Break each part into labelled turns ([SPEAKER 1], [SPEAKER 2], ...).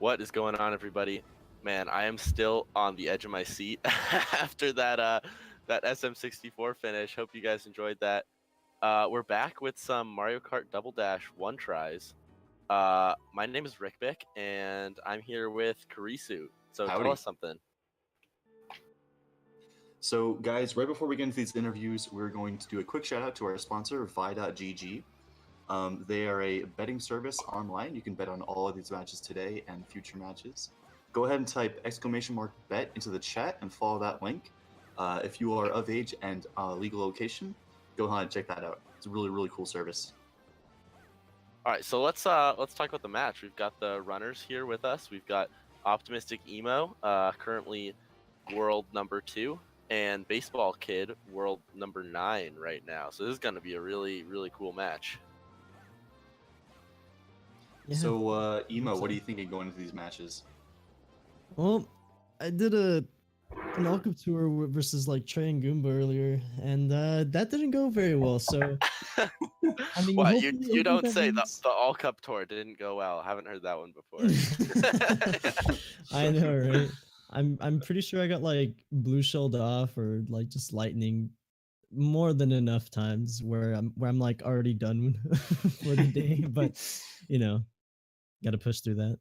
[SPEAKER 1] What is going on, everybody? Man, I am still on the edge of my seat after that SM64 finish. Hope you guys enjoyed that. We're back with some Mario Kart Double Dash one tries. My name is Rickbick, and I'm here with Karisu. So
[SPEAKER 2] Howdy.
[SPEAKER 1] tell us something.
[SPEAKER 2] So, guys, right before we get into these interviews, we're going to do a quick shout out to our sponsor, Vi.gg. They are a betting service online. You can bet on all of these matches today and future matches. Go ahead and type !bet into the chat and follow that link. If you are of age and legal location, go ahead and check that out. It's a really, really cool service.
[SPEAKER 1] All right, so let's talk about the match. We've got the runners here with us. We've got OptimisticEmo, currently world number 2, and basebalkid, world number 9 right now. So this is going to be a really, really cool match.
[SPEAKER 2] Yeah. So, Emo, what are you thinking going into these matches?
[SPEAKER 3] Well, I did an Alcup tour versus like Trey and Goomba earlier, and that didn't go very well. So,
[SPEAKER 1] I mean, you don't say the All Cup tour didn't go well. I haven't heard that one before.
[SPEAKER 3] I know, right? I'm pretty sure I got like blue shelled off or like just lightning more than enough times where I'm like already done for the day, but you know, got to push through that.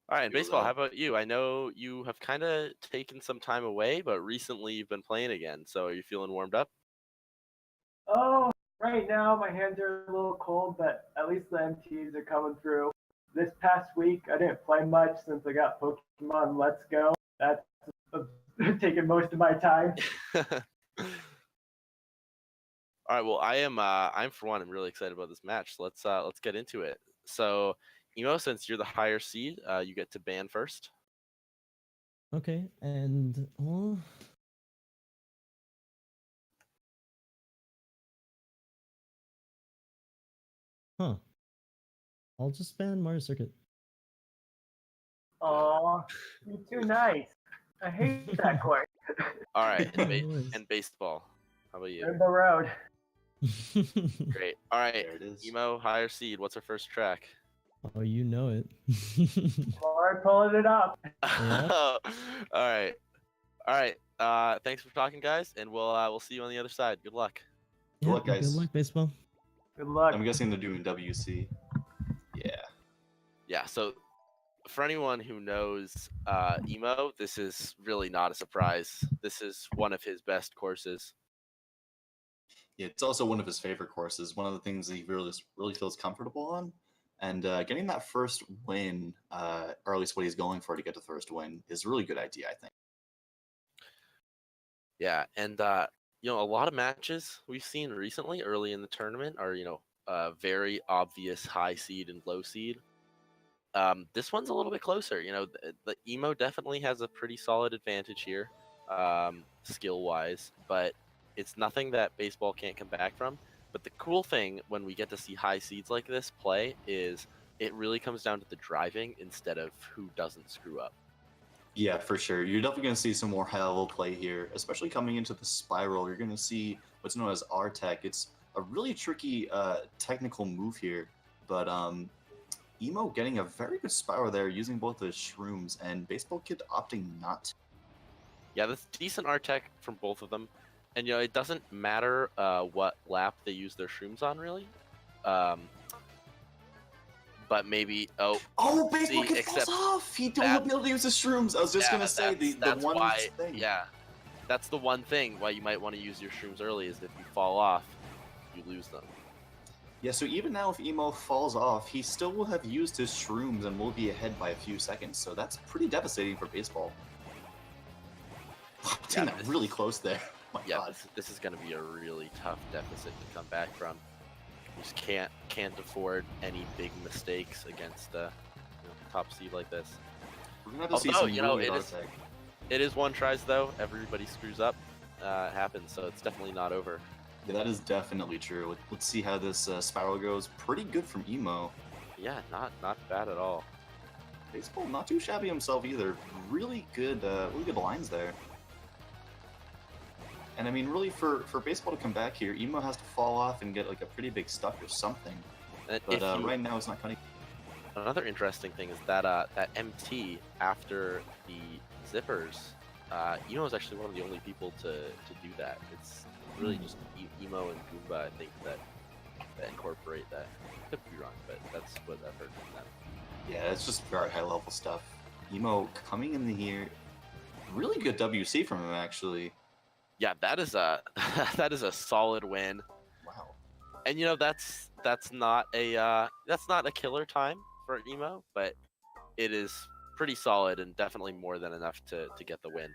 [SPEAKER 1] All right, and baseball, how about you? I know you have kind of taken some time away, but recently you've been playing again. So are you feeling warmed up?
[SPEAKER 4] Oh, right now my hands are a little cold, but at least the MTs are coming through. This past week, I didn't play much since I got Pokemon Let's Go. That's taken most of my time.
[SPEAKER 1] All right, well, I'm for one, I'm really excited about this match. So let's get into it. So, Emo, since you're the higher seed, you get to ban first.
[SPEAKER 3] Okay, and well, I'll just ban Mario Circuit.
[SPEAKER 4] Aw, you're too nice. I hate that course.
[SPEAKER 1] All right, and baseball. How about you?
[SPEAKER 4] Rainbow Road.
[SPEAKER 1] Great. All right,
[SPEAKER 2] There it is.
[SPEAKER 1] Emo, higher seed. What's our first track?
[SPEAKER 3] Oh, you know it.
[SPEAKER 4] Alright, pulling it up.
[SPEAKER 1] All right. Thanks for talking, guys, and we'll see you on the other side. Good luck.
[SPEAKER 2] Good luck, guys.
[SPEAKER 3] Good luck, baseball.
[SPEAKER 4] Good luck.
[SPEAKER 2] I'm guessing they're doing WC.
[SPEAKER 1] Yeah. So, for anyone who knows Emo, this is really not a surprise. This is one of his best courses.
[SPEAKER 2] Yeah, it's also one of his favorite courses. One of the things that he really feels comfortable on. And getting that first win, or at least what he's going for to get the first win, is a really good idea, I think.
[SPEAKER 1] Yeah, and a lot of matches we've seen recently, early in the tournament, are very obvious high seed and low seed. This one's a little bit closer. The Emo definitely has a pretty solid advantage here, skill-wise, but it's nothing that baseball can't come back from. But the cool thing when we get to see high seeds like this play is it really comes down to the driving instead of who doesn't screw up.
[SPEAKER 2] Yeah, for sure. You're definitely going to see some more high-level play here, especially coming into the spiral. You're going to see what's known as R-Tech. It's a really tricky technical move here, but Emo getting a very good spiral there using both the shrooms, and basebalkid opting not to.
[SPEAKER 1] Yeah, that's decent R-Tech from both of them. And, it doesn't matter what lap they use their shrooms on, really. But maybe,
[SPEAKER 2] basebalkid falls off! He don't be able to use his shrooms! I was just going to say, the one thing.
[SPEAKER 1] Yeah, that's the one thing why you might want to use your shrooms early, is if you fall off, you lose them.
[SPEAKER 2] Yeah, so even now if Emo falls off, he still will have used his shrooms and will be ahead by a few seconds, so that's pretty devastating for baseball. Yeah, that really close there. Oh my God.
[SPEAKER 1] This is going to be a really tough deficit to come back from. You just can't afford any big mistakes against a top seed like this.
[SPEAKER 2] We're gonna have to see some really
[SPEAKER 1] it is one tries though. Everybody screws up. It happens, so it's definitely not over.
[SPEAKER 2] Yeah, that is definitely true. Let's see how this spiral goes. Pretty good from Emo.
[SPEAKER 1] Yeah, not bad at all.
[SPEAKER 2] Baseball not too shabby himself either. Really good lines there. And I mean, really, for baseball to come back here, Emo has to fall off and get like a pretty big stuck or something. But right now, it's not cutting.
[SPEAKER 1] another interesting thing is that that MT after the zippers, Emo is actually one of the only people to do that. It's really just Emo and Goomba, I think, that incorporate that. I could be wrong, but that's what I've heard from them.
[SPEAKER 2] Yeah, it's just very high level stuff. Emo coming in here, really good WC from him actually.
[SPEAKER 1] Yeah, that is a that is a solid win.
[SPEAKER 2] Wow.
[SPEAKER 1] And that's not a killer time for Emo, but it is pretty solid and definitely more than enough to get the win.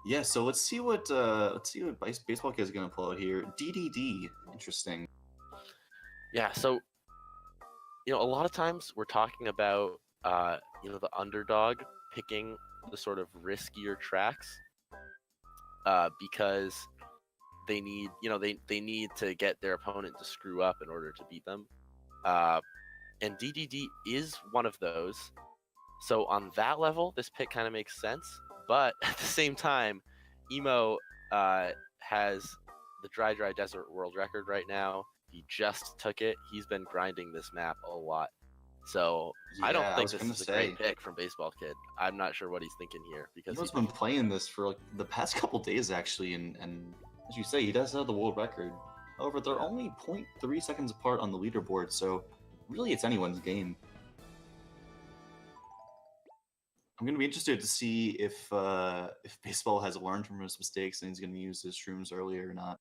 [SPEAKER 2] Yeah, so let's see what Baseball Kid is gonna pull out here. DDD, interesting.
[SPEAKER 1] Yeah, so a lot of times we're talking about the underdog picking the sort of riskier tracks because they need they need to get their opponent to screw up in order to beat them, and DDD is one of those. So on that level, this pick kind of makes sense, but at the same time, Emo has the dry desert world record right now. He just took it. He's been grinding this map a lot. So I don't think this is a great pick from Baseball Kid. I'm not sure what he's thinking here because
[SPEAKER 2] he's been playing this for like the past couple days actually, and as you say, he does have the world record. However, they're only 0.3 seconds apart on the leaderboard, so really it's anyone's game. I'm gonna be interested to see if Baseball has learned from his mistakes and he's gonna use his shrooms earlier or not.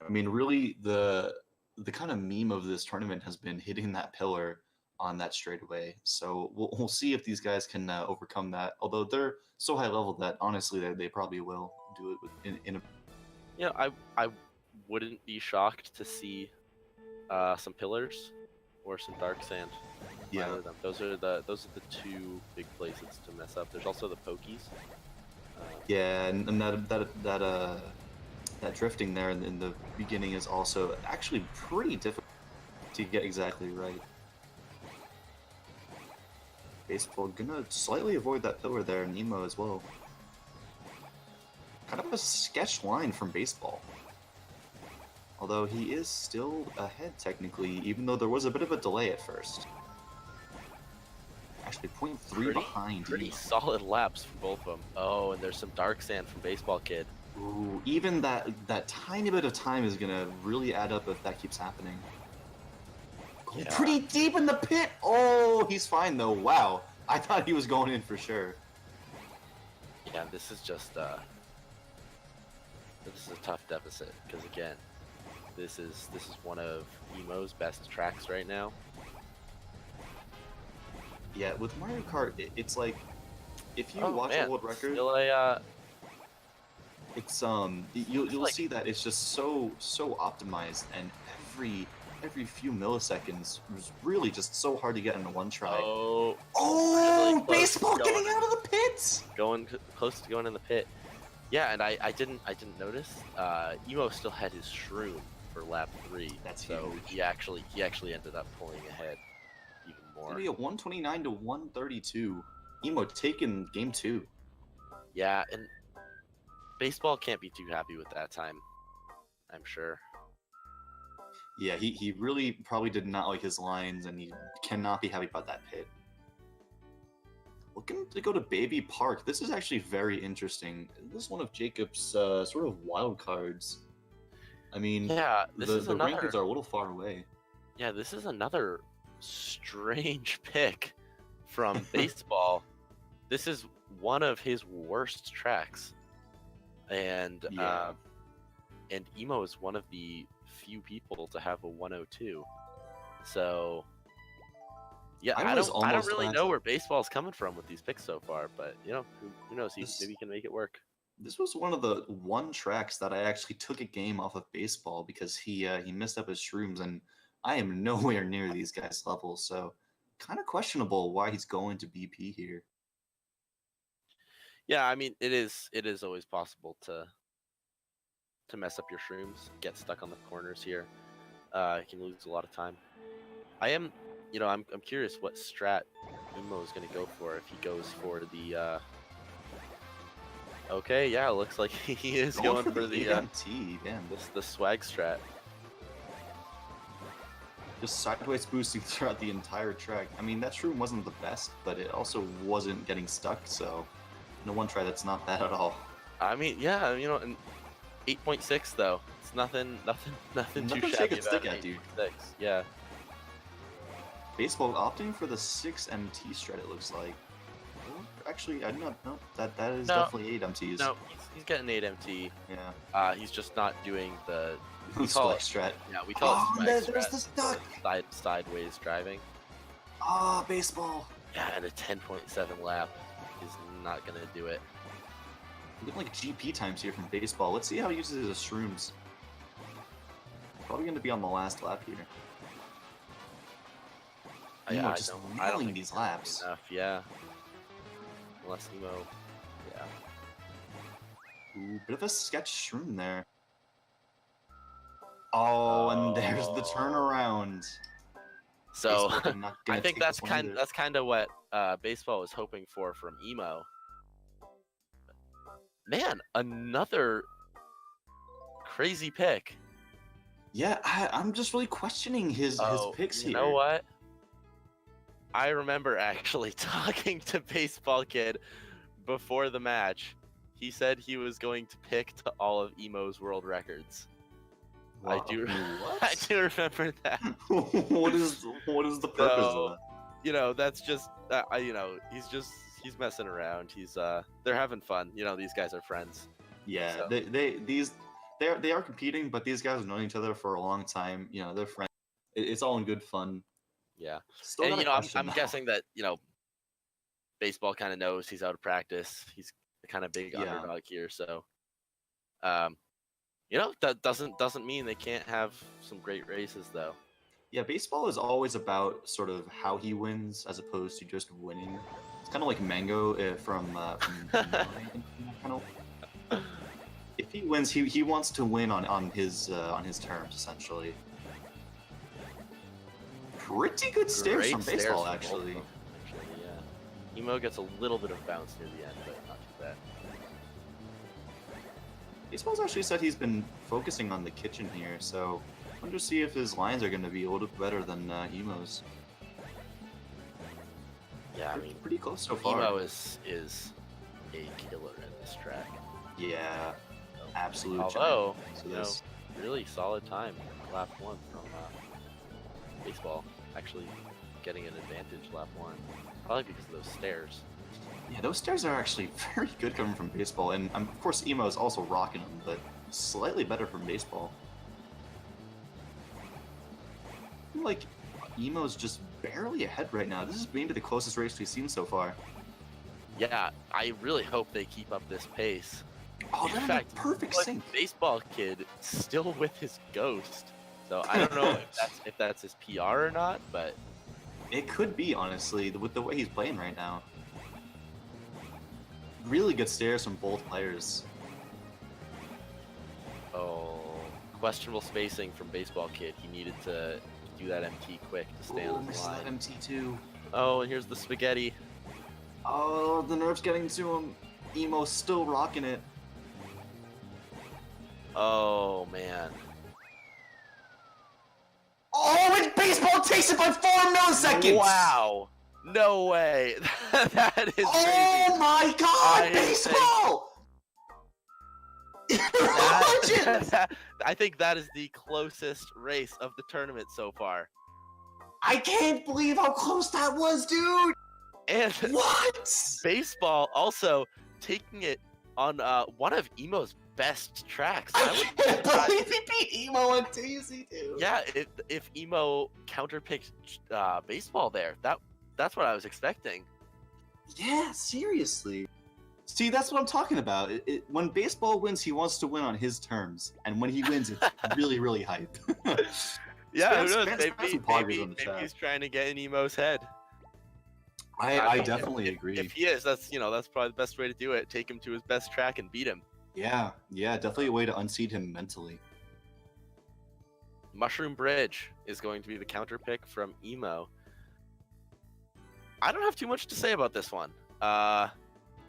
[SPEAKER 2] I mean, really, the kind of meme of this tournament has been hitting that pillar on that straightaway. So we'll see if these guys can overcome that. Although they're so high level that honestly they probably will do it in a.
[SPEAKER 1] I wouldn't be shocked to see some pillars or some dark sand.
[SPEAKER 2] Yeah,
[SPEAKER 1] those are the two big places to mess up. There's also the pokies.
[SPEAKER 2] Yeah, and that drifting there in the beginning is also actually pretty difficult to get exactly right. Baseball gonna slightly avoid that pillar there, and Emo as well. Kind of a sketch line from Baseball. Although he is still ahead technically, even though there was a bit of a delay at first. Actually, 0.3 behind.
[SPEAKER 1] Pretty solid laps for both of them. Oh, and there's some dark sand from Baseball Kid.
[SPEAKER 2] Ooh, even that tiny bit of time is gonna really add up if that keeps happening. Going pretty deep in the pit. Oh, he's fine though. Wow, I thought he was going in for sure.
[SPEAKER 1] Yeah, this is just this is a tough deficit because again, this is one of Emo's best tracks right now.
[SPEAKER 2] Yeah, with Mario Kart, it's like if you watch a world record.
[SPEAKER 1] Still a,
[SPEAKER 2] It's you'll see that it's just so optimized, and every few milliseconds was really just so hard to get into one try.
[SPEAKER 1] Oh,
[SPEAKER 2] really Baseball getting out of the pits,
[SPEAKER 1] going close to going in the pit. Yeah, and I didn't notice. Emo still had his shroom for lap 3.
[SPEAKER 2] That's
[SPEAKER 1] so
[SPEAKER 2] huge.
[SPEAKER 1] he actually ended up pulling ahead even more.
[SPEAKER 2] It's gonna be a 129 to 132. Emo taking game 2.
[SPEAKER 1] Yeah, and Baseball can't be too happy with that time, I'm sure.
[SPEAKER 2] Yeah, he really probably did not like his lines, and he cannot be happy about that pit. Looking to go to Baby Park. This is actually very interesting. This is one of Jacob's sort of wild cards. I mean,
[SPEAKER 1] yeah,
[SPEAKER 2] the rankings are a little far away.
[SPEAKER 1] Yeah, this is another strange pick from Baseball. This is one of his worst tracks. And and Emo is one of the few people to have a 102. So yeah, I don't really know where Baseball's coming from with these picks so far, but who knows? Maybe he can make it work.
[SPEAKER 2] This was one of the tracks that I actually took a game off of Baseball because he messed up his shrooms, and I am nowhere near these guys' levels, so kind of questionable why he's going to BP here.
[SPEAKER 1] Yeah, I mean, it is always possible to mess up your shrooms, get stuck on the corners here. You can lose a lot of time. I'm curious what strat Emo is going to go for if he goes for the. Okay, yeah, it looks like he is going for the
[SPEAKER 2] EMT, damn.
[SPEAKER 1] the swag strat.
[SPEAKER 2] just sideways boosting throughout the entire track. I mean, that shroom wasn't the best, but it also wasn't getting stuck, so no one try, that's not bad at all.
[SPEAKER 1] I mean, yeah, you know, and 8.6 though. It's nothing
[SPEAKER 2] Nothing
[SPEAKER 1] too
[SPEAKER 2] to
[SPEAKER 1] shabby
[SPEAKER 2] shake a
[SPEAKER 1] about
[SPEAKER 2] stick
[SPEAKER 1] an
[SPEAKER 2] at, dude.
[SPEAKER 1] 8.6. Yeah.
[SPEAKER 2] Baseball opting for the 6 MT strat, it looks like. Oh, actually, I do not know. That is
[SPEAKER 1] No.
[SPEAKER 2] definitely 8 MTs.
[SPEAKER 1] No, he's getting 8 MT.
[SPEAKER 2] Yeah.
[SPEAKER 1] He's just not doing the we call
[SPEAKER 2] Spike
[SPEAKER 1] it
[SPEAKER 2] strat.
[SPEAKER 1] yeah, we call it
[SPEAKER 2] there's
[SPEAKER 1] spike
[SPEAKER 2] the
[SPEAKER 1] strat,
[SPEAKER 2] stuck!
[SPEAKER 1] sideways driving.
[SPEAKER 2] Ah, baseball.
[SPEAKER 1] Yeah, and a 10.7 lap is not gonna do it.
[SPEAKER 2] We get like GP times here from baseball. Let's see how he uses his shrooms. Probably going to be on the last lap here.
[SPEAKER 1] Yeah,
[SPEAKER 2] just
[SPEAKER 1] I don't
[SPEAKER 2] nailing
[SPEAKER 1] think
[SPEAKER 2] these
[SPEAKER 1] he's
[SPEAKER 2] laps.
[SPEAKER 1] enough, yeah. Unless Emo, yeah.
[SPEAKER 2] Ooh, bit of a sketch shroom there. Oh, and there's the turnaround.
[SPEAKER 1] So
[SPEAKER 2] Baseball not gonna
[SPEAKER 1] I think
[SPEAKER 2] take
[SPEAKER 1] that's
[SPEAKER 2] this one either.
[SPEAKER 1] kind of what baseball was hoping for from Emo. Man, another crazy pick.
[SPEAKER 2] Yeah, I'm just really questioning his picks here.
[SPEAKER 1] You know what? I remember actually talking to Baseball Kid before the match. He said he was going to pick to all of Emo's world records.
[SPEAKER 2] Wow,
[SPEAKER 1] I do
[SPEAKER 2] what?
[SPEAKER 1] remember that.
[SPEAKER 2] what is the purpose of that?
[SPEAKER 1] You know, that's just you know, he's messing around. He's they're having fun. You know, these guys are friends.
[SPEAKER 2] Yeah,
[SPEAKER 1] So.
[SPEAKER 2] they are competing, but these guys have known each other for a long time. You know, they're friends. It's all in good fun.
[SPEAKER 1] Yeah.
[SPEAKER 2] Still
[SPEAKER 1] And
[SPEAKER 2] got a
[SPEAKER 1] you know,
[SPEAKER 2] question,
[SPEAKER 1] I'm
[SPEAKER 2] though.
[SPEAKER 1] guessing that, you know, baseball kind of knows he's out of practice. He's the kind of big underdog here, so you know, that doesn't mean they can't have some great races though.
[SPEAKER 2] Yeah, baseball is always about sort of how he wins as opposed to just winning. It's kind of like Mango from kind of. If he wins, he wants to win on his terms essentially. Pretty good stairs
[SPEAKER 1] Great
[SPEAKER 2] from
[SPEAKER 1] stairs
[SPEAKER 2] baseball,
[SPEAKER 1] from
[SPEAKER 2] actually.
[SPEAKER 1] both of them, yeah. Emo gets a little bit of bounce near the end, but not too bad.
[SPEAKER 2] Baseball's actually said he's been focusing on the kitchen here, so I wonder to see if his lines are going to be a little bit better than Emo's.
[SPEAKER 1] Yeah, I mean,
[SPEAKER 2] pretty close so far.
[SPEAKER 1] Emo is a killer in this track.
[SPEAKER 2] Yeah, absolute.
[SPEAKER 1] Although,
[SPEAKER 2] so
[SPEAKER 1] you know, really solid time lap 1 from baseball. Actually getting an advantage lap 1, probably because of those stairs.
[SPEAKER 2] Yeah, those stairs are actually very good coming from baseball, and of course Emo is also rocking them, but slightly better from baseball. I feel like Emo's just barely ahead right now. This is maybe the closest race we've seen so far.
[SPEAKER 1] Yeah, I really hope they keep up this pace.
[SPEAKER 2] Oh,
[SPEAKER 1] in
[SPEAKER 2] they're
[SPEAKER 1] fact,
[SPEAKER 2] in perfect
[SPEAKER 1] like,
[SPEAKER 2] sync.
[SPEAKER 1] Baseball Kid still with his ghost. So I don't know if that's his PR or not, but
[SPEAKER 2] it could be, honestly, with the way he's playing right now. Really good stairs from both players.
[SPEAKER 1] oh, questionable spacing from Baseball Kid. He needed to do that MT quick to stay on the line.
[SPEAKER 2] That MT too.
[SPEAKER 1] Oh, and here's the spaghetti.
[SPEAKER 2] Oh, the nerf's getting to him. Emo's still rocking it.
[SPEAKER 1] Oh man.
[SPEAKER 2] Oh, and baseball takes it by 4 milliseconds!
[SPEAKER 1] Wow. No way. That is
[SPEAKER 2] oh
[SPEAKER 1] crazy.
[SPEAKER 2] My God, baseball!
[SPEAKER 1] I think that is the closest race of the tournament so far.
[SPEAKER 2] I can't believe how close that was, dude!
[SPEAKER 1] And
[SPEAKER 2] what?
[SPEAKER 1] Baseball also taking it on one of Emo's best tracks.
[SPEAKER 2] I can't believe he beat Emo on TC too.
[SPEAKER 1] Yeah, if Emo counterpicked baseball there, that's what I was expecting.
[SPEAKER 2] Yeah, seriously. See, that's what I'm talking about. When baseball wins, he wants to win on his terms, and when he wins, it's really, really hype.
[SPEAKER 1] Yeah, who knows? Maybe he's trying to get in Emo's head.
[SPEAKER 2] I definitely agree.
[SPEAKER 1] If he is, that's probably the best way to do it. Take him to his best track and beat him.
[SPEAKER 2] Yeah, definitely a way to unseat him mentally.
[SPEAKER 1] Mushroom Bridge is going to be the counter pick from Emo. I don't have too much to say about this one.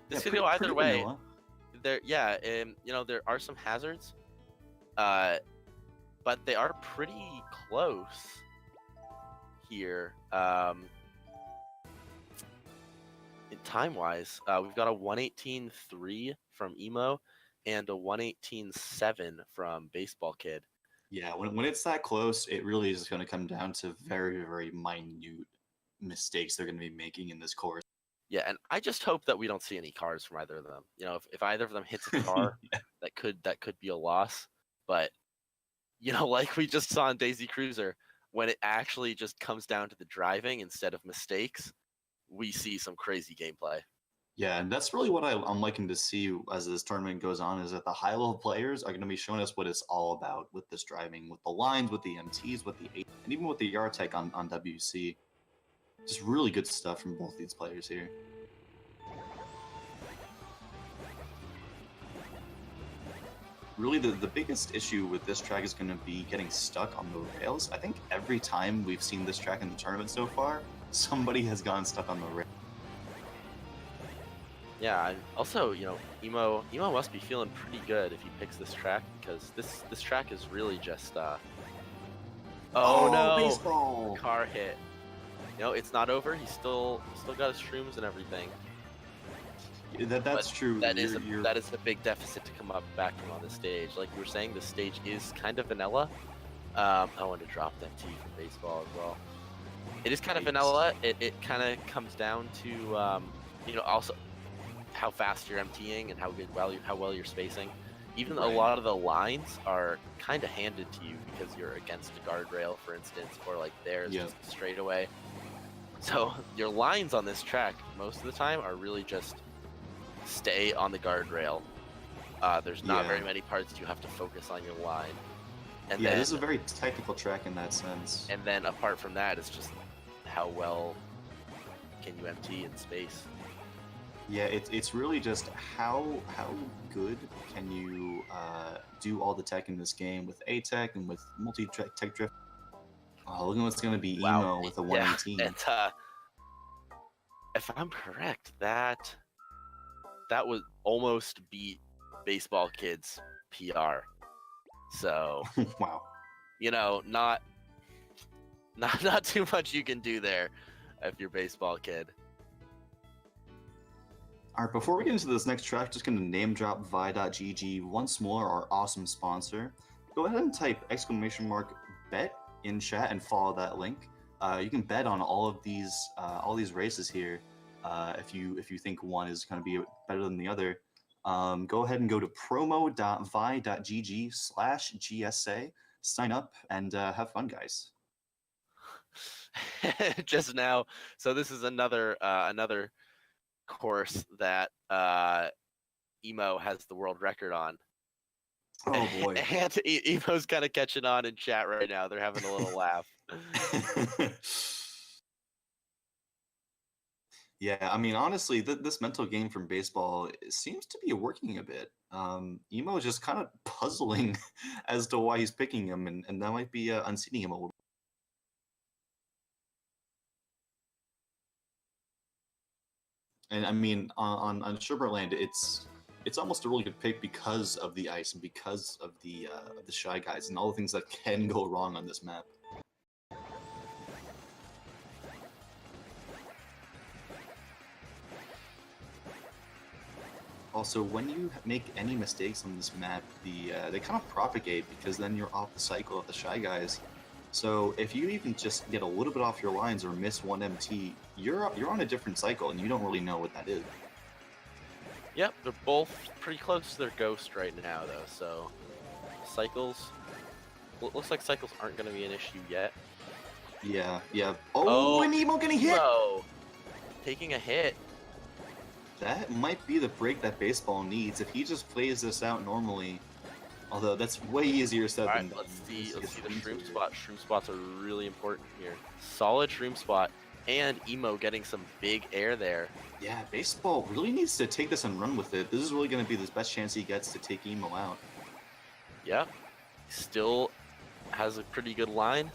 [SPEAKER 1] This could go either way. There are some hazards, but they are pretty close. here, in time-wise, we've got a 118.3 from Emo and a 118.7 from Baseball Kid.
[SPEAKER 2] Yeah, when it's that close, it really is going to come down to very, very minute mistakes they're going to be making in this course.
[SPEAKER 1] Yeah, and I just hope that we don't see any cars from either of them. You know, if either of them hits a car,
[SPEAKER 2] Yeah.
[SPEAKER 1] that could be a loss. But you know, like we just saw in Daisy Cruiser, when it actually just comes down to the driving instead of mistakes, we see some crazy gameplay.
[SPEAKER 2] Yeah, and that's really what I'm liking to see as this tournament goes on, is that the high-level players are going to be showing us what it's all about with this driving, with the lines, with the MTs, with the 8, and even with the yard tech on WC. Just really good stuff from both these players here. Really, the biggest issue with this track is going to be getting stuck on the rails. I think every time we've seen this track in the tournament so far, somebody has gotten stuck on the rails.
[SPEAKER 1] Yeah, and also, you know, Emo must be feeling pretty good if he picks this track, because this track is really just oh no,
[SPEAKER 2] baseball!
[SPEAKER 1] Car hit. You know, it's not over. He's still got his shrooms and everything.
[SPEAKER 2] That's true.
[SPEAKER 1] That is a big deficit to come back from on the stage. Like we were saying, the stage is kind of vanilla. I wanted to drop that T from baseball as well. It is kind of vanilla. It kind of comes down to you know, also how fast you're emptying and how well you're spacing. Even a lot of the lines are kind of handed to you because you're against a guardrail, for instance, or like there's just a straightaway. So your lines on this track most of the time are really just stay on the guardrail. There's not very many parts you have to focus on your line. And then,
[SPEAKER 2] this is a very technical track in that sense.
[SPEAKER 1] And then apart from that, it's just how well can you empty in space.
[SPEAKER 2] Yeah, it's really just how good can you do all the tech in this game with A tech and with multi-tech drift. Oh, look at what's going to be Emo with a 118.
[SPEAKER 1] Yeah, and, if I'm correct, that was almost beat Baseball Kid's PR. So
[SPEAKER 2] wow.
[SPEAKER 1] You know, not too much you can do there if you're Baseball Kid.
[SPEAKER 2] All right, before we get into this next track, just going to name drop Vi.gg once more, our awesome sponsor. Go ahead and type !bet in chat and follow that link. You can bet on all these races here. If you think one is going to be better than the other, go ahead and go to promo.vi.gg/GSA, sign up, and have fun, guys.
[SPEAKER 1] Just now, so this is another course that Emo has the world record on.
[SPEAKER 2] Oh boy.
[SPEAKER 1] And Emo's kind of catching on in chat right now. They're having a little laugh.
[SPEAKER 2] Yeah, I mean, honestly, this mental game from baseball seems to be working a bit. Emo is just kind of puzzling as to why he's picking him, and that might be unseating him a little. And I mean, on Sugarland, it's almost a really good pick because of the ice and because of the Shy Guys and all the things that can go wrong on this map. Also, when you make any mistakes on this map, they kind of propagate because then you're off the cycle of the Shy Guys. So if you even just get a little bit off your lines or miss one MT, you're on a different cycle and you don't really know what that is.
[SPEAKER 1] Yep, they're both pretty close to their ghost right now, though. So cycles, looks like cycles aren't going to be an issue yet.
[SPEAKER 2] Yeah. Oh, and Emo getting hit.
[SPEAKER 1] Emo taking a hit.
[SPEAKER 2] That might be the break that baseball needs if he just plays this out normally. Although that's way easier said than done.
[SPEAKER 1] Let's see the shroom spot. Shroom spots are really important here. Solid shroom spot, and Emo getting some big air there.
[SPEAKER 2] Yeah, baseball really needs to take this and run with it. This is really going to be the best chance he gets to take Emo out.
[SPEAKER 1] Yep. Still has a pretty good line.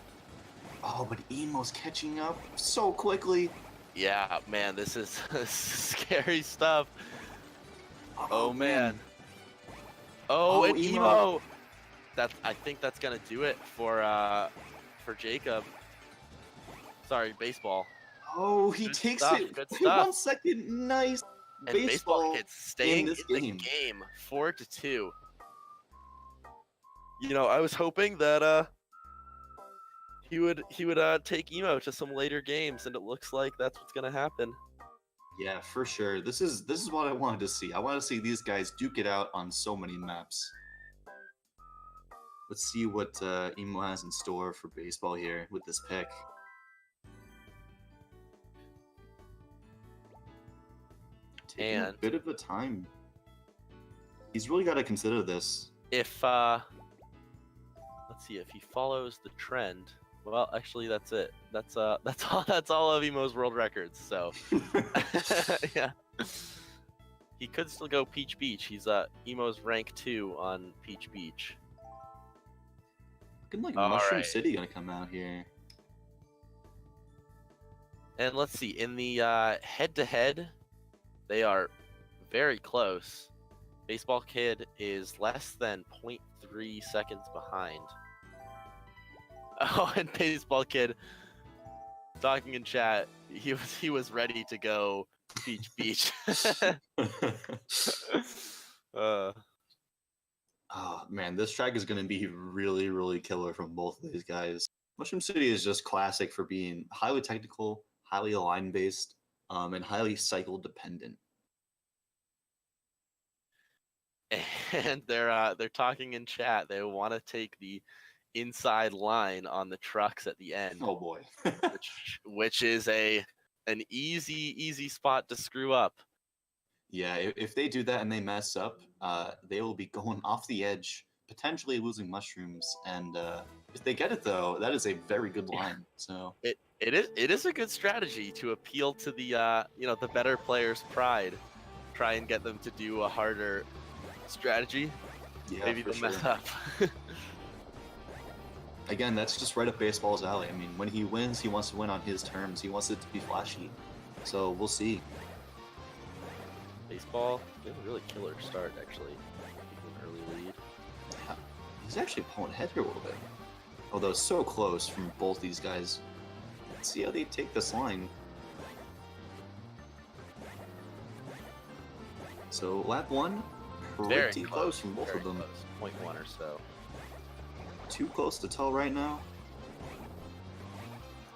[SPEAKER 2] Oh, but Emo's catching up so quickly.
[SPEAKER 1] Yeah, man, this is scary stuff. Oh man. Oh, and Emo. I think that's gonna do it for Jacob. Sorry, baseball.
[SPEAKER 2] Oh, he
[SPEAKER 1] Good
[SPEAKER 2] takes
[SPEAKER 1] stuff,
[SPEAKER 2] it.
[SPEAKER 1] good stuff.
[SPEAKER 2] 1 second. Nice.
[SPEAKER 1] And baseball kids staying in
[SPEAKER 2] this
[SPEAKER 1] the
[SPEAKER 2] game.
[SPEAKER 1] game, 4-2. You know, I was hoping that he would take Emo to some later games, and it looks like that's what's gonna happen.
[SPEAKER 2] Yeah, for sure. This is what I wanted to see. I want to see these guys duke it out on so many maps. Let's see what Emo has in store for baseball here with this pick. Taking a
[SPEAKER 1] And
[SPEAKER 2] bit of a time. He's really got to consider this.
[SPEAKER 1] if let's see, if he follows the trend, well, actually, that's it. That's all of Emo's world records. So yeah, he could still go Peach Beach. He's Emo's rank 2 on Peach Beach.
[SPEAKER 2] Looking like
[SPEAKER 1] All
[SPEAKER 2] Mushroom
[SPEAKER 1] right.
[SPEAKER 2] City gonna come out here.
[SPEAKER 1] And let's see, in the head-to-head, they are very close. Baseball Kid is less than 0.3 seconds behind. Oh, and Baseball Kid, talking in chat, he was ready to go Beach Beach.
[SPEAKER 2] Oh man, this track is gonna be really, really killer from both of these guys. Mushroom City is just classic for being highly technical, highly line based, and highly cycle dependent.
[SPEAKER 1] And they're talking in chat. They want to take the inside line on the trucks at the end.
[SPEAKER 2] Oh boy.
[SPEAKER 1] which is an easy spot to screw up.
[SPEAKER 2] Yeah, if they do that and they mess up, they will be going off the edge, potentially losing mushrooms. And if they get it though, that is a very good line. So
[SPEAKER 1] It is a good strategy to appeal to the the better players' pride. Try and get them to do a harder strategy.
[SPEAKER 2] yeah,
[SPEAKER 1] Maybe
[SPEAKER 2] for
[SPEAKER 1] they'll
[SPEAKER 2] sure.
[SPEAKER 1] mess up.
[SPEAKER 2] Again, that's just right up baseball's alley. I mean, when he wins, he wants to win on his terms. He wants it to be flashy. So we'll see.
[SPEAKER 1] Baseball, getting a really killer start actually. An early lead.
[SPEAKER 2] Yeah, he's actually pulling ahead here a little bit. Although so close from both these guys. Let's see how they take this line. So lap 1,
[SPEAKER 1] Very
[SPEAKER 2] pretty close from both
[SPEAKER 1] very
[SPEAKER 2] of them.
[SPEAKER 1] Close. 0.1 or so.
[SPEAKER 2] Too close to tell right now.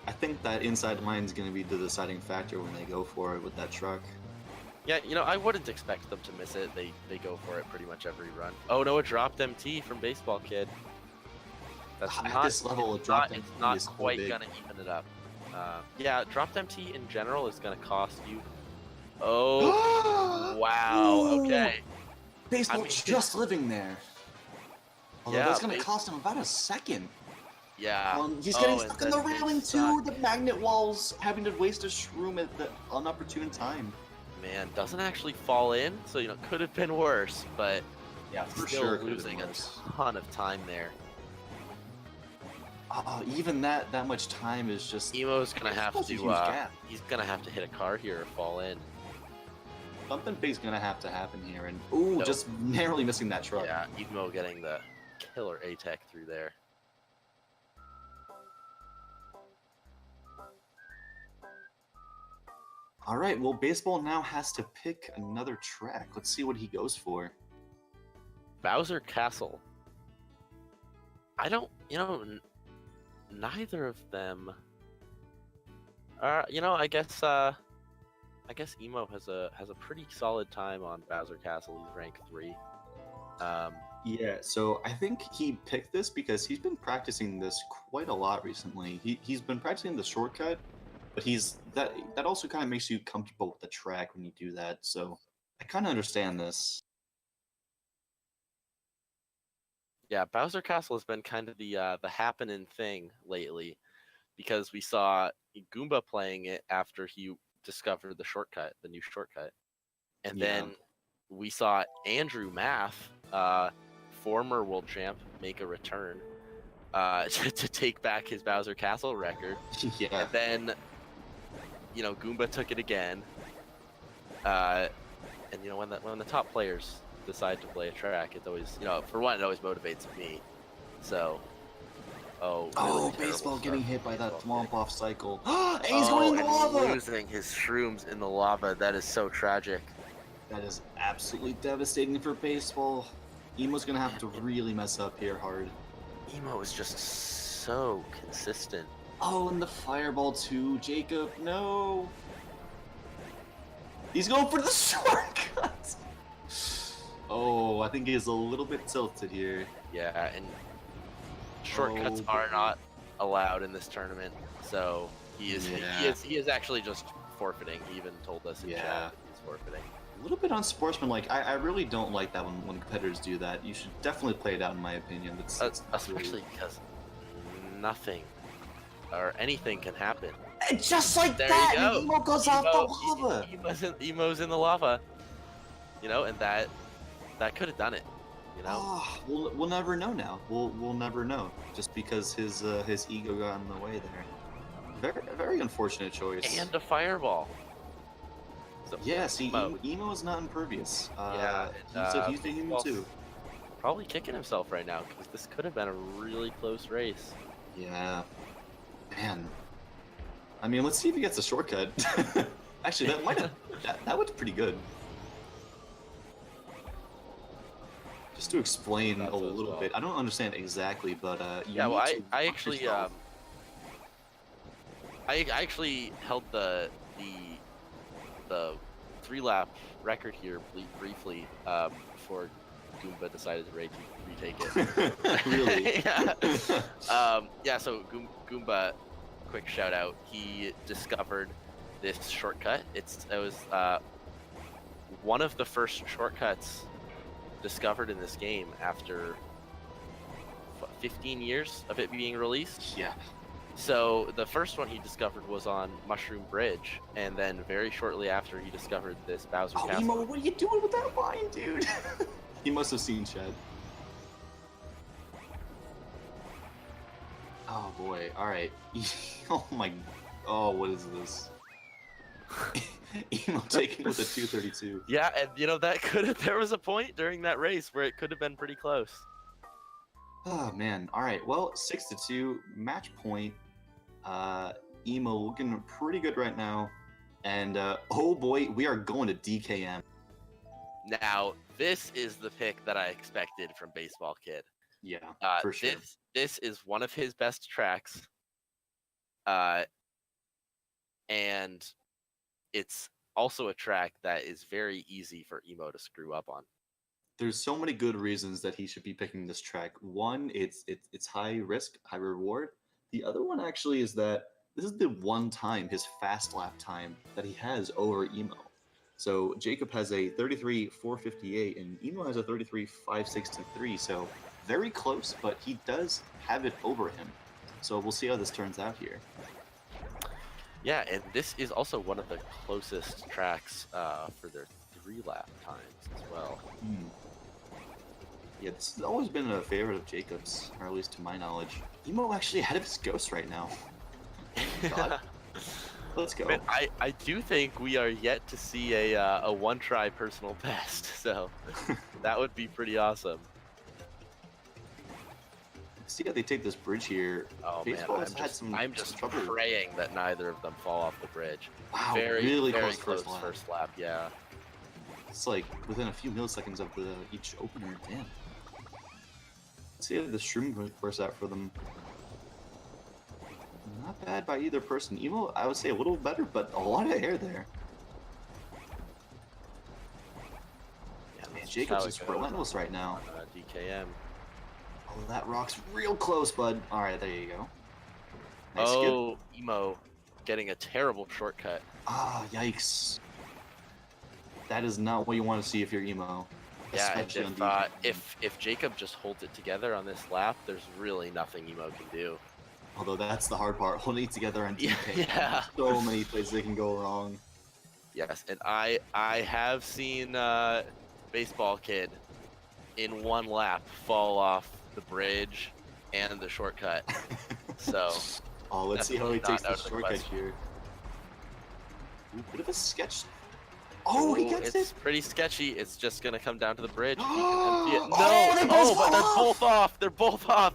[SPEAKER 2] I think that inside line is going to be the deciding factor when they go for it with that truck.
[SPEAKER 1] Yeah, I wouldn't expect them to miss it. They go for it pretty much every run. Oh no, a dropped MT from Baseball Kid. That's
[SPEAKER 2] At
[SPEAKER 1] not
[SPEAKER 2] this level, a dropped
[SPEAKER 1] it's
[SPEAKER 2] MT
[SPEAKER 1] not
[SPEAKER 2] is so
[SPEAKER 1] quite
[SPEAKER 2] big.
[SPEAKER 1] gonna even it up. Yeah, dropped MT in general is gonna cost you. Oh wow. Okay.
[SPEAKER 2] Baseball
[SPEAKER 1] I mean,
[SPEAKER 2] just living there. Although
[SPEAKER 1] Yeah,
[SPEAKER 2] that's going to cost him about a second.
[SPEAKER 1] Yeah.
[SPEAKER 2] He's getting
[SPEAKER 1] and
[SPEAKER 2] stuck in the
[SPEAKER 1] then they
[SPEAKER 2] railing
[SPEAKER 1] suck.
[SPEAKER 2] too. The magnet walls having to waste a shroom at the unopportune time.
[SPEAKER 1] Man, doesn't actually fall in, so could have been worse, but
[SPEAKER 2] Yeah, for
[SPEAKER 1] still
[SPEAKER 2] sure. could've
[SPEAKER 1] losing
[SPEAKER 2] been
[SPEAKER 1] a
[SPEAKER 2] worse.
[SPEAKER 1] ton of time there.
[SPEAKER 2] Even that much time is just.
[SPEAKER 1] Emo's gonna have
[SPEAKER 2] That's a
[SPEAKER 1] to
[SPEAKER 2] huge gap.
[SPEAKER 1] he's gonna have to hit a car here or fall in.
[SPEAKER 2] Something big's gonna have to happen here, and ooh,
[SPEAKER 1] Nope.
[SPEAKER 2] just narrowly missing that truck.
[SPEAKER 1] Yeah, Emo getting the killer A-Tech through there.
[SPEAKER 2] All right, well, baseball now has to pick another track. Let's see what he goes for.
[SPEAKER 1] Bowser Castle. I don't, neither of them. I guess Emo has a pretty solid time on Bowser Castle. He's rank 3.
[SPEAKER 2] Yeah, so I think he picked this because he's been practicing this quite a lot recently. He's been practicing the shortcut, but that also kind of makes you comfortable with the track when you do that. So I kind of understand this.
[SPEAKER 1] Yeah, Bowser Castle has been kind of the happening thing lately, because we saw Goomba playing it after he discovered the new shortcut, and
[SPEAKER 2] Yeah.
[SPEAKER 1] then we saw Andrew Math, former world champ, make a return to take back his Bowser Castle record.
[SPEAKER 2] Yeah.
[SPEAKER 1] And then, Goomba took it again. And when the top players decide to play a track, it's always, for one, it always motivates me. So, Oh, really
[SPEAKER 2] Oh,
[SPEAKER 1] terrible
[SPEAKER 2] baseball
[SPEAKER 1] stuff.
[SPEAKER 2] getting hit by that
[SPEAKER 1] Baseball
[SPEAKER 2] thwomp off cycle. And
[SPEAKER 1] Oh,
[SPEAKER 2] he's going in the
[SPEAKER 1] and
[SPEAKER 2] lava!
[SPEAKER 1] losing his shrooms in the lava. That is so tragic.
[SPEAKER 2] That is absolutely devastating for baseball. Emo's gonna have to really mess up here hard.
[SPEAKER 1] Emo is just so consistent.
[SPEAKER 2] Oh, and the fireball too, Jacob. No. He's going for the shortcut. Oh, I think he's a little bit tilted here.
[SPEAKER 1] Yeah, and shortcuts
[SPEAKER 2] Oh,
[SPEAKER 1] are
[SPEAKER 2] boy.
[SPEAKER 1] not allowed in this tournament. So he is he is actually just forfeiting. He even told us in
[SPEAKER 2] Yeah.
[SPEAKER 1] chat he's forfeiting.
[SPEAKER 2] A little bit unsportsmanlike. I really don't like that when competitors do that. You should definitely play it out, in my opinion. It's
[SPEAKER 1] Especially because nothing or anything can happen.
[SPEAKER 2] And just like
[SPEAKER 1] There
[SPEAKER 2] that,
[SPEAKER 1] you go.
[SPEAKER 2] Emo goes off the lava.
[SPEAKER 1] Emo's in the lava. You know, and that could have done it. You know.
[SPEAKER 2] Oh, we'll never know now. We'll never know, just because his ego got in the way there. Very unfortunate choice.
[SPEAKER 1] And a fireball. So,
[SPEAKER 2] Yeah, see, Emo is not impervious. He's a human too.
[SPEAKER 1] Probably kicking himself right now because this could have been a really close race.
[SPEAKER 2] Yeah, man. I mean, let's see if he gets a shortcut. Actually, that might have that was pretty good. Just to explain
[SPEAKER 1] That's
[SPEAKER 2] a little
[SPEAKER 1] well.
[SPEAKER 2] bit, I don't understand exactly, but you
[SPEAKER 1] Yeah, well,
[SPEAKER 2] need to
[SPEAKER 1] I
[SPEAKER 2] watch
[SPEAKER 1] actually
[SPEAKER 2] yourself.
[SPEAKER 1] I actually held the 3-lap record here briefly before Goomba decided to retake it.
[SPEAKER 2] Really?
[SPEAKER 1] Yeah. So Goomba, quick shout out. He discovered this shortcut. It was one of the first shortcuts discovered in this game after 15 years of it being released.
[SPEAKER 2] Yeah.
[SPEAKER 1] So the first one he discovered was on Mushroom Bridge, and then very shortly after he discovered this Bowser
[SPEAKER 2] Oh,
[SPEAKER 1] Castle.
[SPEAKER 2] Emo, what are you doing with that line, dude? He must have seen Chad. Oh boy, alright. Oh my, oh, what is this? Emo taking with a 232.
[SPEAKER 1] Yeah, and you know there was a point during that race where it could have been pretty close.
[SPEAKER 2] Oh man, alright, well, 6-2, match point. Emo looking pretty good right now. And oh boy, we are going to DKM.
[SPEAKER 1] Now, this is the pick that I expected from Baseball Kid.
[SPEAKER 2] Yeah, for sure.
[SPEAKER 1] This is one of his best tracks. And it's also a track that is very easy for Emo to screw up on.
[SPEAKER 2] There's so many good reasons that he should be picking this track. One, it's high risk, high reward. The other one actually is that this is the one time, his fast lap time, that he has over Emo. So Jacob has a 33.458 and Emo has a 33.563. So very close, but he does have it over him. So we'll see how this turns out here.
[SPEAKER 1] Yeah, and this is also one of the closest tracks for their 3-lap times as well.
[SPEAKER 2] Yeah, this has always been a favorite of Jacob's, or at least to my knowledge. Emo actually ahead of his ghost right now. God. Let's go.
[SPEAKER 1] Man, I do think we are yet to see a one-try personal best, so that would be pretty awesome.
[SPEAKER 2] See how they take this bridge here.
[SPEAKER 1] Oh
[SPEAKER 2] Baseball
[SPEAKER 1] man,
[SPEAKER 2] has had some
[SPEAKER 1] I'm just
[SPEAKER 2] trouble.
[SPEAKER 1] praying that neither of them fall off the bridge.
[SPEAKER 2] Wow,
[SPEAKER 1] Very,
[SPEAKER 2] really
[SPEAKER 1] very
[SPEAKER 2] close
[SPEAKER 1] close
[SPEAKER 2] first lap.
[SPEAKER 1] first lap. Yeah.
[SPEAKER 2] It's like within a few milliseconds of each opener. Damn. Let's see how the shroom works out for them. Not bad by either person. Emo, I would say a little better, but a lot of air there.
[SPEAKER 1] Yeah,
[SPEAKER 2] Man, Jacob's just relentless right now.
[SPEAKER 1] DKM.
[SPEAKER 2] Oh, that rock's real close, bud. All right, there you go. Nice skip.
[SPEAKER 1] Oh, Emo getting a terrible shortcut.
[SPEAKER 2] Ah, yikes. That is not what you want to see if you're Emo.
[SPEAKER 1] Yeah, and
[SPEAKER 2] Especially on
[SPEAKER 1] if Jacob just holds it together on this lap, there's really nothing Emo can do.
[SPEAKER 2] Although that's the hard part, holding it together on DK.
[SPEAKER 1] Yeah.
[SPEAKER 2] So many places they can go wrong.
[SPEAKER 1] Yes, and I have seen Baseball Kid in one lap fall off the bridge and the shortcut. So
[SPEAKER 2] Oh, let's see how he takes
[SPEAKER 1] definitely not
[SPEAKER 2] the
[SPEAKER 1] out of the
[SPEAKER 2] shortcut
[SPEAKER 1] question.
[SPEAKER 2] here. Ooh, bit of a sketch. Oh, he gets
[SPEAKER 1] it's
[SPEAKER 2] it!
[SPEAKER 1] pretty sketchy. It's just gonna come down to the bridge. He can
[SPEAKER 2] Oh,
[SPEAKER 1] empty it. No!
[SPEAKER 2] they both
[SPEAKER 1] But they're
[SPEAKER 2] fall
[SPEAKER 1] both off. They're both off.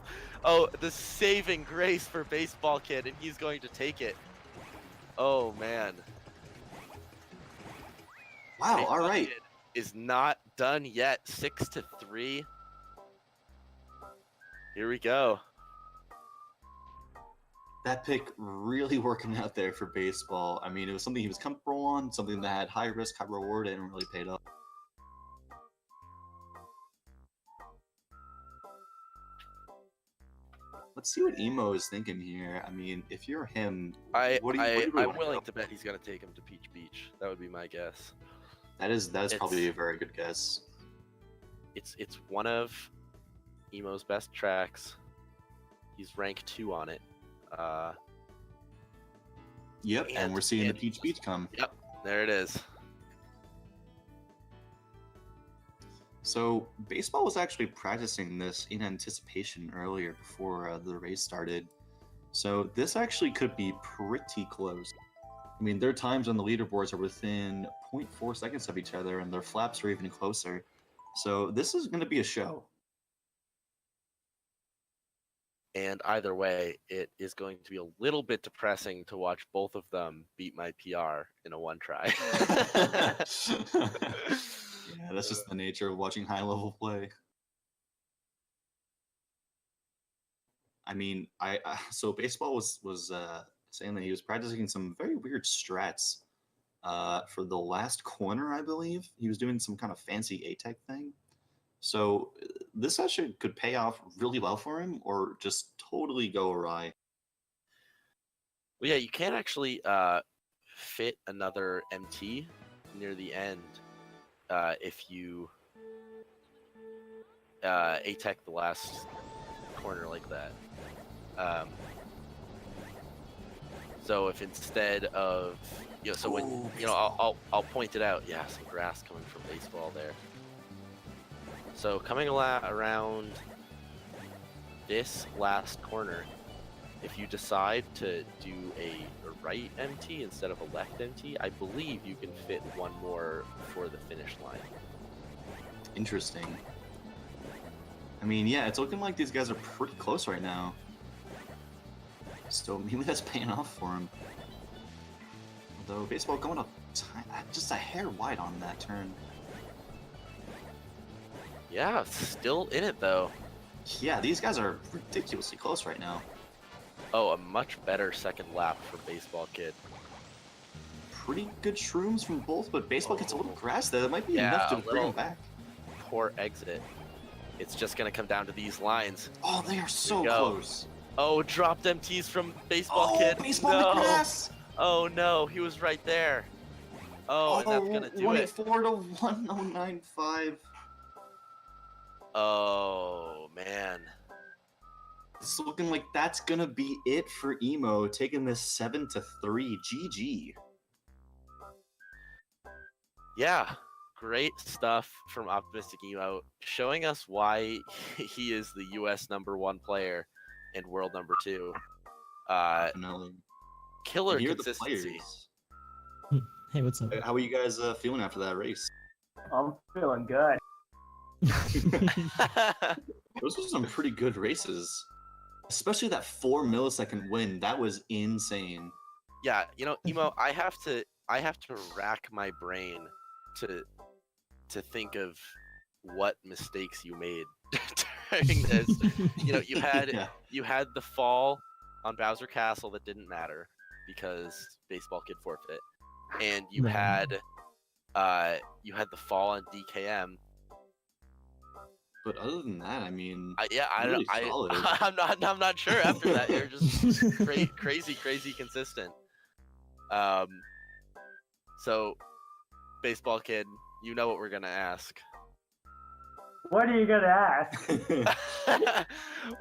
[SPEAKER 1] Oh, the saving grace for Baseball Kid, and he's going to take it. Oh, man.
[SPEAKER 2] Wow,
[SPEAKER 1] Baseball
[SPEAKER 2] all right.
[SPEAKER 1] Kid is not done yet. 6-3. Here we go.
[SPEAKER 2] That pick really working out there for baseball. I mean, it was something he was comfortable on, something that had high risk, high reward, and really paid off. Let's see what Emo is thinking here. I mean, if you're him,
[SPEAKER 1] I'm
[SPEAKER 2] really
[SPEAKER 1] willing to bet he's going to take him to Peach Beach. That would be my guess.
[SPEAKER 2] That is probably a very good guess.
[SPEAKER 1] It's one of Emo's best tracks. He's rank 2 on it.
[SPEAKER 2] Yep, and we're seeing the Peach Beach come.
[SPEAKER 1] Yep, there it is.
[SPEAKER 2] So baseball was actually practicing this in anticipation earlier before the race started. So this actually could be pretty close. I mean, there are times when the leaderboards are within 0.4 seconds of each other and their flaps are even closer. So this is going to be a show.
[SPEAKER 1] And either way, it is going to be a little bit depressing to watch both of them beat my PR in a one try.
[SPEAKER 2] Yeah, that's just the nature of watching high-level play. I mean, so baseball was saying that he was practicing some very weird strats for the last corner, I believe. He was doing some kind of fancy A-Tech thing. So this actually could pay off really well for him or just totally go awry.
[SPEAKER 1] Well, yeah, you can't actually fit another MT near the end if you A-Tech the last corner like that. So if instead of, so when, I'll point it out. Yeah, some grass coming from baseball there. So coming around this last corner, if you decide to do a right MT instead of a left MT, I believe you can fit one more before the finish line.
[SPEAKER 2] Interesting. I mean, yeah, it's looking like these guys are pretty close right now. So maybe that's paying off for him. Though baseball going up just a hair wide on that turn.
[SPEAKER 1] Yeah, still in it though.
[SPEAKER 2] Yeah, these guys are ridiculously close right now.
[SPEAKER 1] Oh, a much better second lap for Baseball Kid.
[SPEAKER 2] Pretty good shrooms from both, but baseball gets a little grass there. That might be enough to bring him back.
[SPEAKER 1] Poor exit. It's just going to come down to these lines.
[SPEAKER 2] Oh, they are so close.
[SPEAKER 1] Oh, dropped MTs from Baseball Kid.
[SPEAKER 2] Baseball in the grass.
[SPEAKER 1] Oh, no. He was right there. Oh, and that's going to do it.
[SPEAKER 2] 184 to 1095.
[SPEAKER 1] Oh, man.
[SPEAKER 2] It's looking like that's going to be it for Emo, taking this 7-3. GG.
[SPEAKER 1] Yeah. Great stuff from OptimisticEmo, showing us why he is the US #1 player and world #2.
[SPEAKER 2] Definitely.
[SPEAKER 1] Killer consistency.
[SPEAKER 3] Hey, what's up?
[SPEAKER 2] How are you guys feeling after that race?
[SPEAKER 4] I'm feeling good.
[SPEAKER 2] Those were some pretty good races. Especially that 4 millisecond win. That was insane.
[SPEAKER 1] Yeah, Emo, I have to rack my brain to think of what mistakes you made during this. You had the fall on Bowser Castle that didn't matter because Baseball Kid forfeit, and you had the fall on DKM.
[SPEAKER 2] But other than that, I mean,
[SPEAKER 1] I'm not sure after that. You're just crazy consistent. So, Baseball Kid, you know what we're gonna ask.
[SPEAKER 4] What are you gonna ask?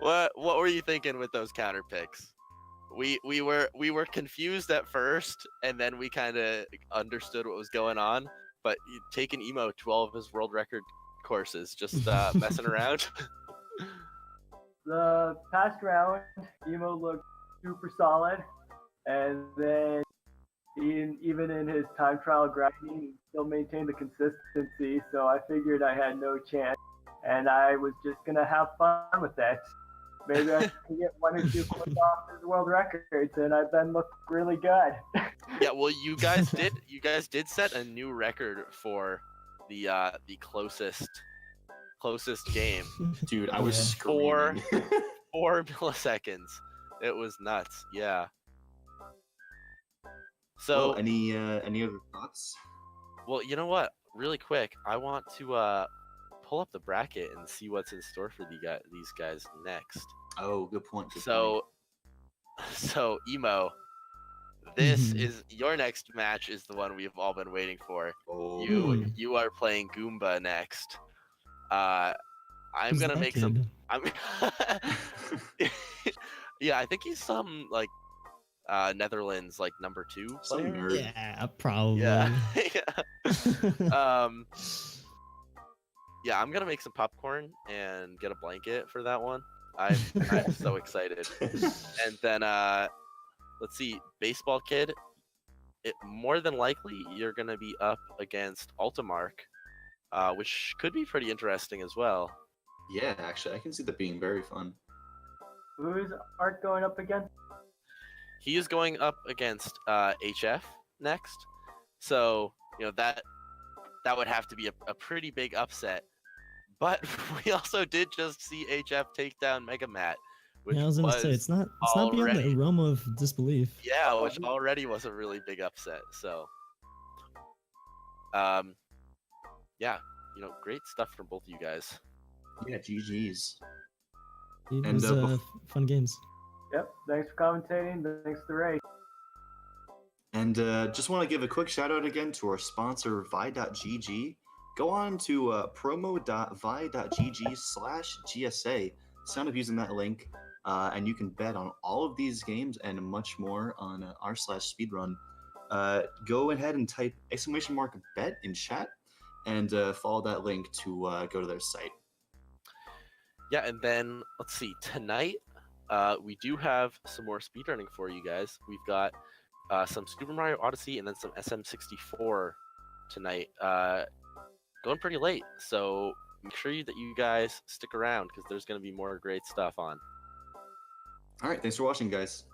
[SPEAKER 1] What were you thinking with those counter picks? We were confused at first, and then we kind of understood what was going on. But taking Emo to all of his world record courses, just messing around.
[SPEAKER 4] The past round, Emo looked super solid, and then even in his time trial grinding, he still maintained the consistency. So I figured I had no chance, and I was just gonna have fun with that. maybe I can get 1 or 2 quick off as world records, and I've then looked really good.
[SPEAKER 1] Yeah, well, you guys did set a new record for the closest game.
[SPEAKER 2] Dude, I was
[SPEAKER 3] Yeah.
[SPEAKER 2] screaming.
[SPEAKER 1] 4 milliseconds. It was nuts. Yeah. So,
[SPEAKER 2] Well, any other thoughts?
[SPEAKER 1] well, you know what? Really quick, I want to pull up the bracket and see what's in store for these guys next.
[SPEAKER 2] Oh, good point. Good point.
[SPEAKER 1] So Emo, this is your next match is the one we've all been waiting for.
[SPEAKER 2] Oh,
[SPEAKER 1] You are playing Goomba next. I'm
[SPEAKER 3] Who's
[SPEAKER 1] gonna
[SPEAKER 3] that
[SPEAKER 1] make
[SPEAKER 3] kid?
[SPEAKER 1] some. Yeah, I think he's some like Netherlands like number 2
[SPEAKER 2] some
[SPEAKER 1] player.
[SPEAKER 2] nerd.
[SPEAKER 3] Yeah, probably.
[SPEAKER 1] Yeah. Yeah, I'm gonna make some popcorn and get a blanket for that one. I'm so excited. And then let's see, Baseball Kid. It more than likely you're gonna be up against Ultimark, which could be pretty interesting as well.
[SPEAKER 2] Yeah, actually, I can see that being very fun.
[SPEAKER 4] Who's Art going up against?
[SPEAKER 1] He is going up against HF next, so that would have to be a pretty big upset. But we also did just see HF take down Mega Matt, which
[SPEAKER 3] Yeah, I was gonna say it's not beyond
[SPEAKER 1] already-
[SPEAKER 3] the realm of disbelief.
[SPEAKER 1] yeah, which already was a really big upset. So, yeah, great stuff from both of you guys.
[SPEAKER 2] Yeah, GG's.
[SPEAKER 3] It
[SPEAKER 2] And,
[SPEAKER 3] was fun games.
[SPEAKER 4] Yep. Thanks for commentating. Thanks to Ray.
[SPEAKER 2] And just want to give a quick shout out again to our sponsor, Vi.gg. Go on to promo.vi.gg/GSA. Sign up using that link, and you can bet on all of these games and much more on r/speedrun. Go ahead and type !bet in chat and follow that link to go to their site.
[SPEAKER 1] Yeah, and then let's see. Tonight, we do have some more speedrunning for you guys. We've got some Super Mario Odyssey and then some SM64 tonight. Going pretty late, so make sure that you guys stick around because there's going to be more great stuff on.
[SPEAKER 2] All right, thanks for watching, guys.